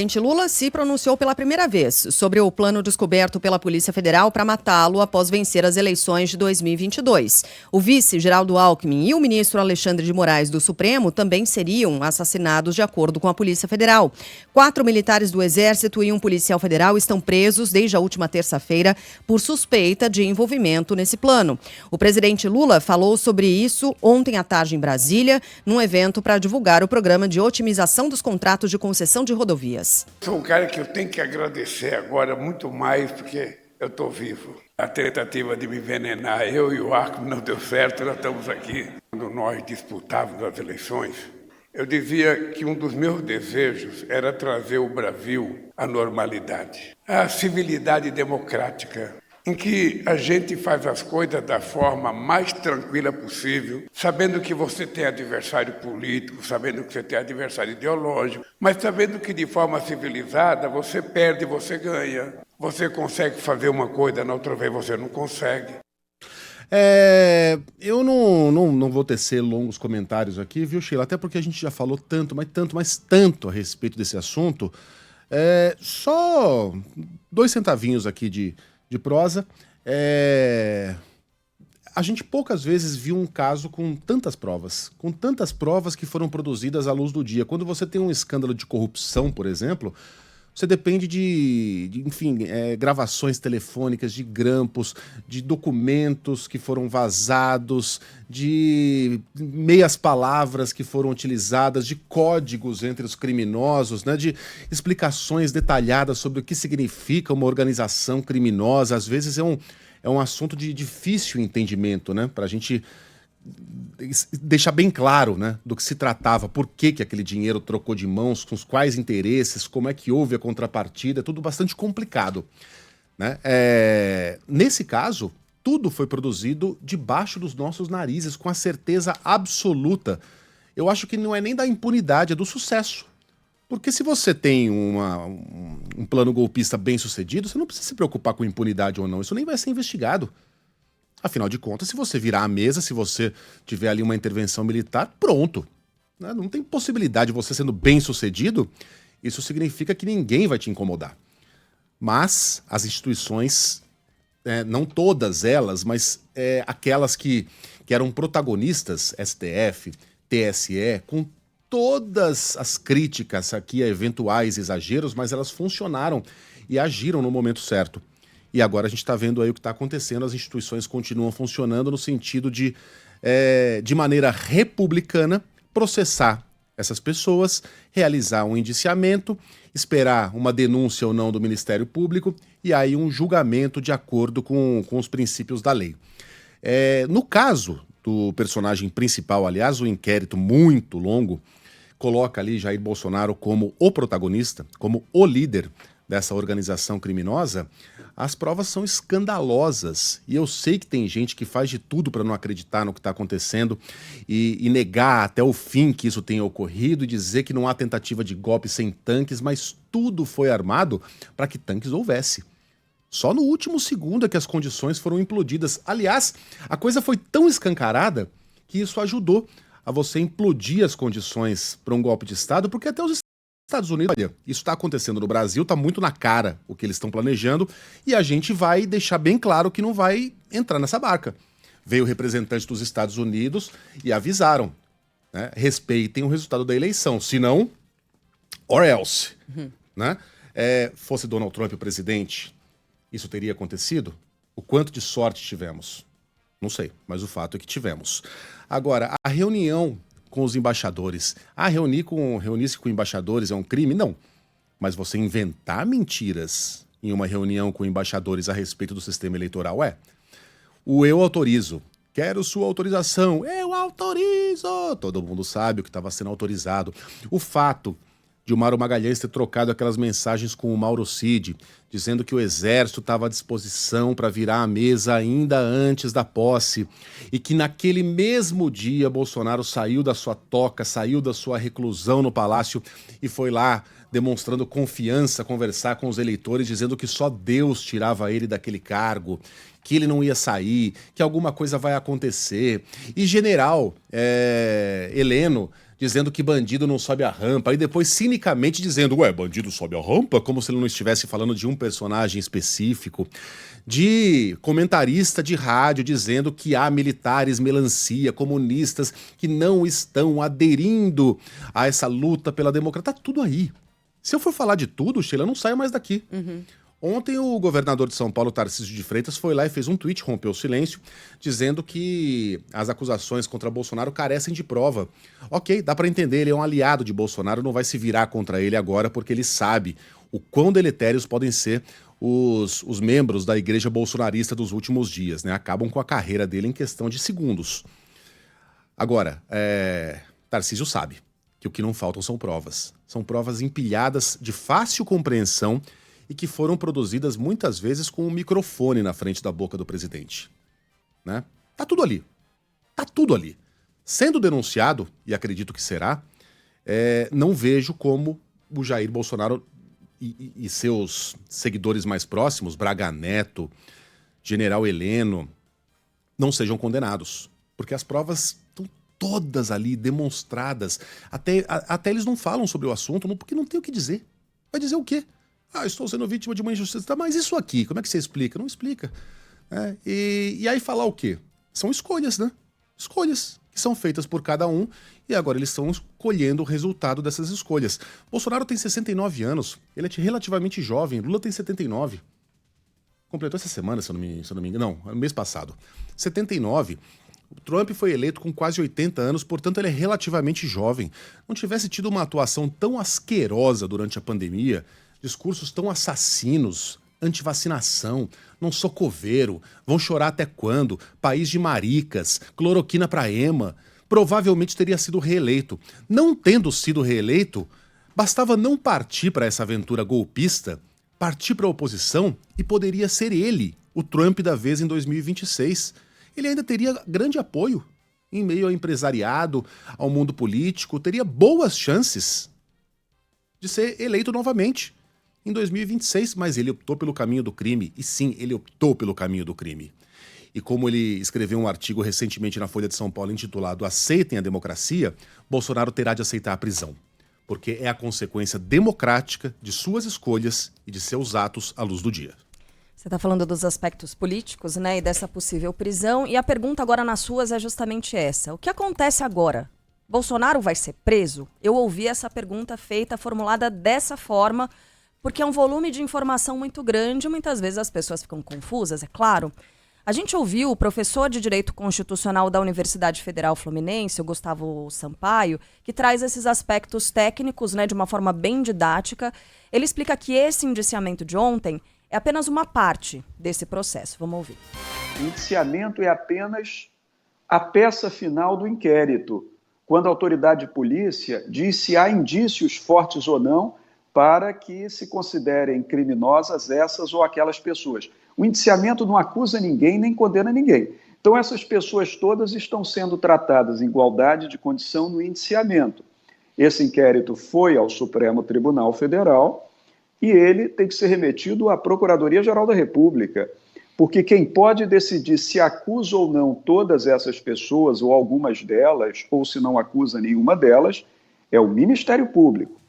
O presidente Lula se pronunciou pela primeira vez sobre o plano descoberto pela Polícia Federal para matá-lo após vencer as eleições de 2022. O vice, Geraldo Alckmin, e o ministro Alexandre de Moraes do Supremo também seriam assassinados de acordo com a Polícia Federal. 4 militares do Exército e um policial federal estão presos desde a última terça-feira por suspeita de envolvimento nesse plano. O presidente Lula falou sobre isso ontem à tarde em Brasília, num evento para divulgar o programa de otimização dos contratos de concessão de rodovias. Sou um cara que eu tenho que agradecer agora muito mais porque eu estou vivo. A tentativa de me envenenar, eu e o Alckmin não deu certo, nós estamos aqui. Quando nós disputávamos as eleições, eu dizia que um dos meus desejos era trazer o Brasil à normalidade, à civilidade democrática, em que a gente faz as coisas da forma mais tranquila possível, sabendo que você tem adversário político, sabendo que você tem adversário ideológico, mas sabendo que de forma civilizada você perde, você ganha. Você consegue fazer uma coisa, na outra vez você não consegue. Eu não vou tecer longos comentários aqui, viu, Sheila? Até porque a gente já falou tanto, mas tanto a respeito desse assunto. Só 2 centavinhos aqui de prosa. A gente poucas vezes viu um caso com tantas provas que foram produzidas à luz do dia. Quando você tem um escândalo de corrupção, por exemplo, você depende de gravações telefônicas, de grampos, de documentos que foram vazados, de meias palavras que foram utilizadas, de códigos entre os criminosos, né, de explicações detalhadas sobre o que significa uma organização criminosa. Às vezes é um assunto de difícil entendimento, né, para a gente deixar bem claro, né, do que se tratava, por que aquele dinheiro trocou de mãos, com os quais interesses, como é que houve a contrapartida, é tudo bastante complicado, né? Nesse caso, tudo foi produzido debaixo dos nossos narizes, com a certeza absoluta. Eu acho que não é nem da impunidade, é do sucesso. Porque se você tem um plano golpista bem sucedido, você não precisa se preocupar com impunidade ou não, isso nem vai ser investigado. Afinal de contas, se você virar a mesa, se você tiver ali uma intervenção militar, pronto. Né? Não tem possibilidade de você sendo bem sucedido, isso significa que ninguém vai te incomodar. Mas as instituições, não todas elas, mas aquelas que eram protagonistas, STF, TSE, com todas as críticas aqui a eventuais exageros, mas elas funcionaram e agiram no momento certo. E agora a gente está vendo aí o que está acontecendo, as instituições continuam funcionando no sentido de maneira republicana, processar essas pessoas, realizar um indiciamento, esperar uma denúncia ou não do Ministério Público e aí um julgamento de acordo com os princípios da lei. No caso do personagem principal, aliás, o inquérito muito longo, coloca ali Jair Bolsonaro como o protagonista, como o líder dessa organização criminosa. As provas são escandalosas e eu sei que tem gente que faz de tudo para não acreditar no que está acontecendo e negar até o fim que isso tenha ocorrido e dizer que não há tentativa de golpe sem tanques, mas tudo foi armado para que tanques houvesse. Só no último segundo é que as condições foram implodidas. Aliás, a coisa foi tão escancarada que isso ajudou a você implodir as condições para um golpe de Estado, porque até os Estados Unidos, olha, isso está acontecendo no Brasil, está muito na cara o que eles estão planejando e a gente vai deixar bem claro que não vai entrar nessa barca. Veio o representante dos Estados Unidos e avisaram, né, respeitem o resultado da eleição, senão, or else, né? Fosse Donald Trump o presidente, isso teria acontecido? O quanto de sorte tivemos? Não sei, mas o fato é que tivemos. Agora, a reunião com os embaixadores. Reunir-se com embaixadores é um crime? Não. Mas você inventar mentiras em uma reunião com embaixadores a respeito do sistema eleitoral o eu autorizo. Quero sua autorização. Eu autorizo! Todo mundo sabe o que estava sendo autorizado. O fato de o Mauro Magalhães ter trocado aquelas mensagens com o Mauro Cid, dizendo que o exército estava à disposição para virar a mesa ainda antes da posse, e que naquele mesmo dia Bolsonaro saiu da sua toca, saiu da sua reclusão no palácio e foi lá demonstrando confiança, conversar com os eleitores, dizendo que só Deus tirava ele daquele cargo, que ele não ia sair, que alguma coisa vai acontecer. E general Heleno dizendo que bandido não sobe a rampa, e depois cinicamente dizendo, ué, bandido sobe a rampa? Como se ele não estivesse falando de um personagem específico. De comentarista de rádio dizendo que há militares melancia, comunistas que não estão aderindo a essa luta pela democracia. Tá tudo aí. Se eu for falar de tudo, Sheila, eu não saio mais daqui. Ontem o governador de São Paulo, Tarcísio de Freitas, foi lá e fez um tweet, rompeu o silêncio, dizendo que as acusações contra Bolsonaro carecem de prova. Ok, dá pra entender, ele é um aliado de Bolsonaro, não vai se virar contra ele agora, porque ele sabe o quão deletérios podem ser os membros da igreja bolsonarista dos últimos dias, né? Acabam com a carreira dele em questão de segundos. Agora, Tarcísio sabe que o que não faltam são provas. São provas empilhadas de fácil compreensão e que foram produzidas muitas vezes com um microfone na frente da boca do presidente. Né? Tá tudo ali. Tá tudo ali. Sendo denunciado, e acredito que será, não vejo como o Jair Bolsonaro e seus seguidores mais próximos, Braga Neto, General Heleno, não sejam condenados. Porque as provas estão todas ali demonstradas. Até eles não falam sobre o assunto, porque não tem o que dizer. Vai dizer o quê? Estou sendo vítima de uma injustiça. Tá, mas isso aqui, como é que você explica? Não explica. E aí falar o quê? São escolhas, né? Escolhas que são feitas por cada um e agora eles estão colhendo o resultado dessas escolhas. Bolsonaro tem 69 anos, ele é relativamente jovem, Lula tem 79. Completou essa semana, se eu não me engano. Não, mês passado. 79. O Trump foi eleito com quase 80 anos, portanto ele é relativamente jovem. Não tivesse tido uma atuação tão asquerosa durante a pandemia, discursos tão assassinos, antivacinação, não sou coveiro, vão chorar até quando, país de maricas, cloroquina pra ema, provavelmente teria sido reeleito. Não tendo sido reeleito, bastava não partir para essa aventura golpista, partir para a oposição e poderia ser ele, o Trump da vez em 2026. Ele ainda teria grande apoio em meio ao empresariado, ao mundo político, teria boas chances de ser eleito novamente em 2026, mas ele optou pelo caminho do crime. E sim, ele optou pelo caminho do crime. E como ele escreveu um artigo recentemente na Folha de São Paulo intitulado Aceitem a Democracia, Bolsonaro terá de aceitar a prisão, porque é a consequência democrática de suas escolhas e de seus atos à luz do dia. Você está falando dos aspectos políticos, né, e dessa possível prisão, e a pergunta agora nas suas é justamente essa. O que acontece agora? Bolsonaro vai ser preso? Eu ouvi essa pergunta feita, formulada dessa forma, porque é um volume de informação muito grande, muitas vezes as pessoas ficam confusas, é claro. A gente ouviu o professor de Direito Constitucional da Universidade Federal Fluminense, o Gustavo Sampaio, que traz esses aspectos técnicos, né, de uma forma bem didática. Ele explica que esse indiciamento de ontem é apenas uma parte desse processo. Vamos ouvir. O indiciamento é apenas a peça final do inquérito, quando a autoridade de polícia diz se há indícios fortes ou não para que se considerem criminosas essas ou aquelas pessoas. O indiciamento não acusa ninguém nem condena ninguém. Então essas pessoas todas estão sendo tratadas em igualdade de condição no indiciamento. Esse inquérito foi ao Supremo Tribunal Federal e ele tem que ser remetido à Procuradoria-Geral da República, porque quem pode decidir se acusa ou não todas essas pessoas ou algumas delas, ou se não acusa nenhuma delas, é o Ministério Público.